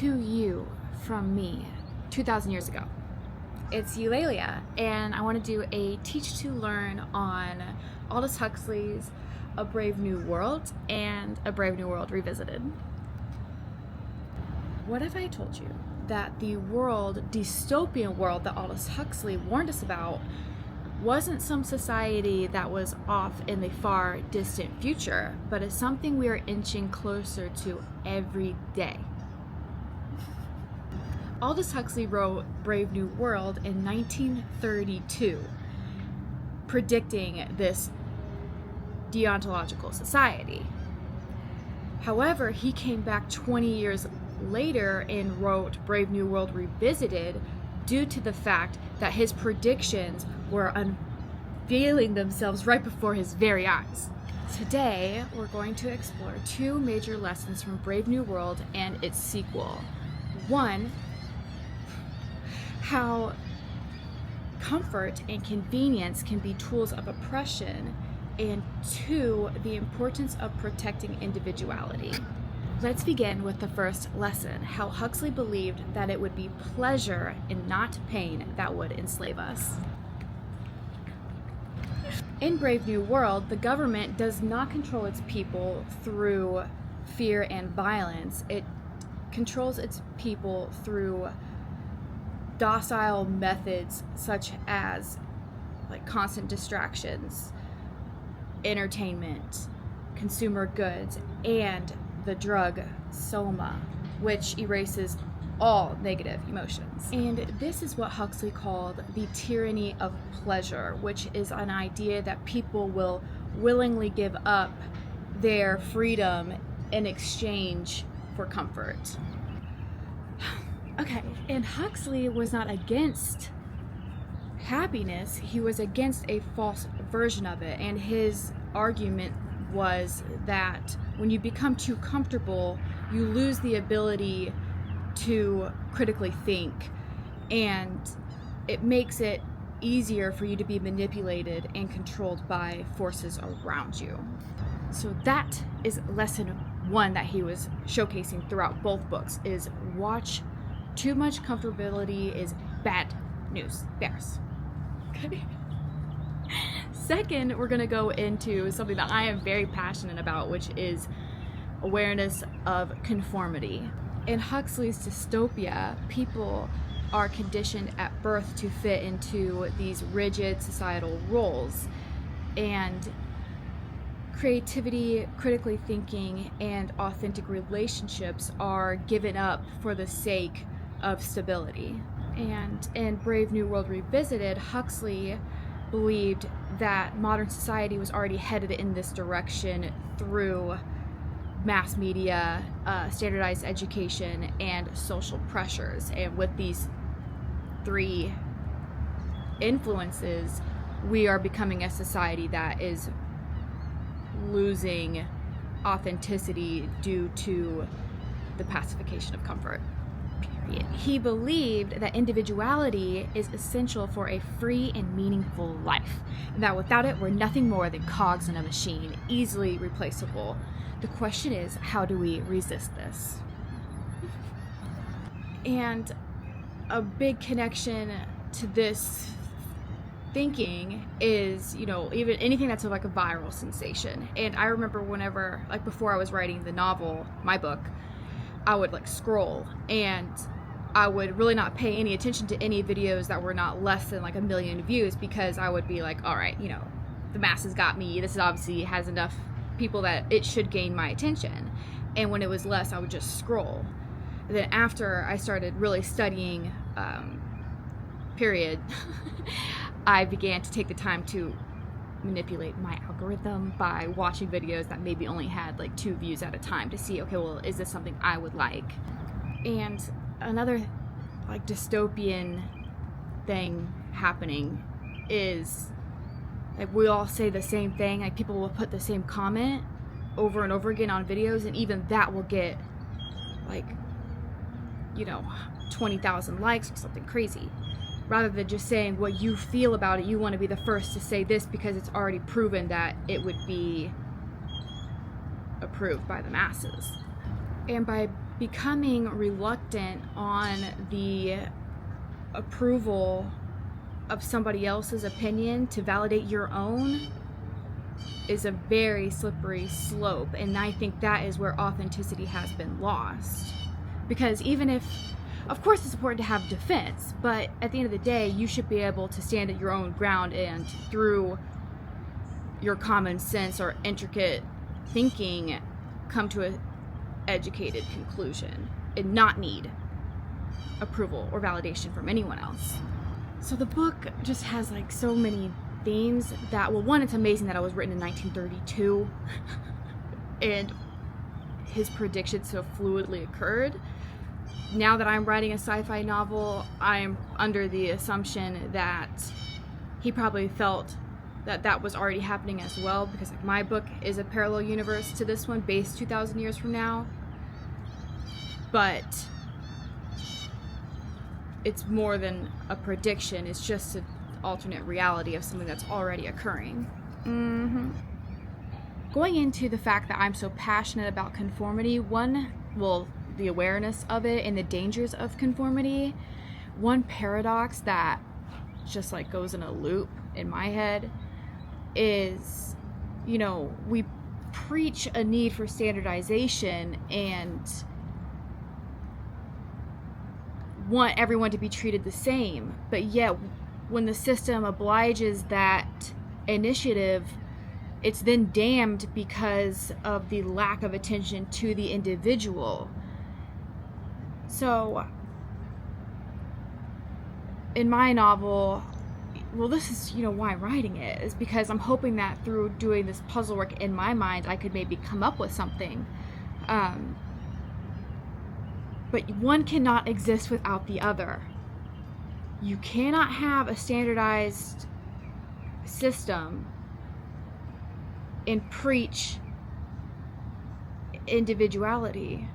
to you from me 2,000 years ago. It's Eulalia, and I want to do a Teach to Learn on Aldous Huxley's A Brave New World and A Brave New World Revisited. What if I told you that the dystopian world that Aldous Huxley warned us about wasn't some society that was off in the far distant future, but is something we are inching closer to every day? Aldous Huxley wrote Brave New World in 1932, predicting this deontological society. However, he came back 20 years later and wrote Brave New World Revisited due to the fact that his predictions were unveiling themselves right before his very eyes. Today, we're going to explore two major lessons from Brave New World and its sequel. One, how comfort and convenience can be tools of oppression, and two, the importance of protecting individuality. Let's begin with the first lesson, how Huxley believed that it would be pleasure and not pain that would enslave us. In Brave New World, the government does not control its people through fear and violence. It controls its people through docile methods such as constant distractions, entertainment, consumer goods, and the drug soma, which erases all negative emotions. And this is what Huxley called the tyranny of pleasure, which is an idea that people will willingly give up their freedom in exchange for comfort. Okay, and Huxley was not against happiness, he was against a false version of it, and his argument was that when you become too comfortable, you lose the ability to critically think, and it makes it easier for you to be manipulated and controlled by forces around you. So that is lesson one that he was showcasing throughout both books, is watch too much comfortability is bad news bears. Okay. Second, we're going to go into something that I am very passionate about, which is awareness of conformity. In Huxley's dystopia, people are conditioned at birth to fit into these rigid societal roles, and creativity, critically thinking, and authentic relationships are given up for the sake of stability. And in Brave New World Revisited, Huxley believed that modern society was already headed in this direction through mass media, standardized education, and social pressures. And with these three influences, we are becoming a society that is losing authenticity due to the pacification of comfort. Period. He believed that individuality is essential for a free and meaningful life, and that without it, we're nothing more than cogs in a machine, easily replaceable. The question is, how do we resist this? And a big connection to this thinking is, even anything that's like a viral sensation. And I remember whenever, before I was writing the novel, my book, I would scroll, and I would really not pay any attention to any videos that were not less than 1 million views, because I would be like, all right, the masses got me. This is obviously has enough people that it should gain my attention. And when it was less, I would just scroll. And then after I started really studying, I began to take the time to manipulate my algorithm by watching videos that maybe only had 2 views at a time to see, okay, well, is this something I would like? And another dystopian thing happening is we all say the same thing. People will put the same comment over and over again on videos, and even that will get 20,000 likes or something crazy. Rather than just saying what you feel about it, you want to be the first to say this because it's already proven that it would be approved by the masses. And by becoming reluctant on the approval of somebody else's opinion to validate your own is a very slippery slope, and I think that is where authenticity has been lost. Because even if, of course it's important to have defense, but at the end of the day, you should be able to stand at your own ground and through your common sense or intricate thinking come to an educated conclusion and not need approval or validation from anyone else. So the book just has like so many themes that, well, one, it's amazing that it was written in 1932 and his predictions so fluidly occurred. Now that I'm writing a sci-fi novel, I'm under the assumption that he probably felt that that was already happening as well, because like my book is a parallel universe to this one based 2,000 years from now, but it's more than a prediction. It's just an alternate reality of something that's already occurring. Going into the fact that I'm so passionate about conformity, the awareness of it and the dangers of conformity, one paradox that just like goes in a loop in my head is, we preach a need for standardization and want everyone to be treated the same, but yet when the system obliges that initiative, it's then damned because of the lack of attention to the individual. So in my novel, this is why I'm writing it, is because I'm hoping that through doing this puzzle work in my mind, I could maybe come up with something. But one cannot exist without the other. You cannot have a standardized system and preach individuality.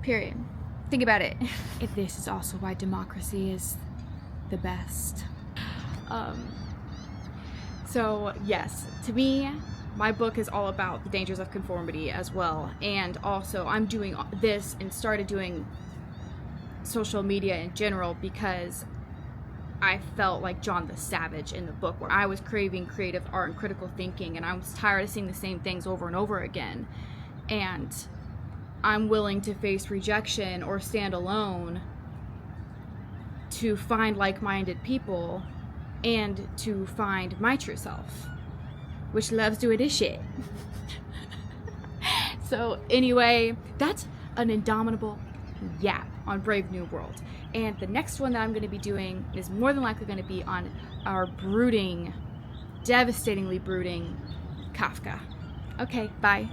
Period. Think about it. This is also why democracy is the best. So yes, to me, my book is all about the dangers of conformity as well. And also I'm doing this and started doing social media in general because I felt like John the Savage in the book, where I was craving creative art and critical thinking, and I was tired of seeing the same things over and over again. And I'm willing to face rejection or stand alone to find like-minded people and to find my true self, which loves doing this shit. So anyway, that's an Indomitable Yap on Brave New World. And the next one that I'm going to be doing is more than likely going to be on our brooding, devastatingly brooding Kafka. Okay, bye.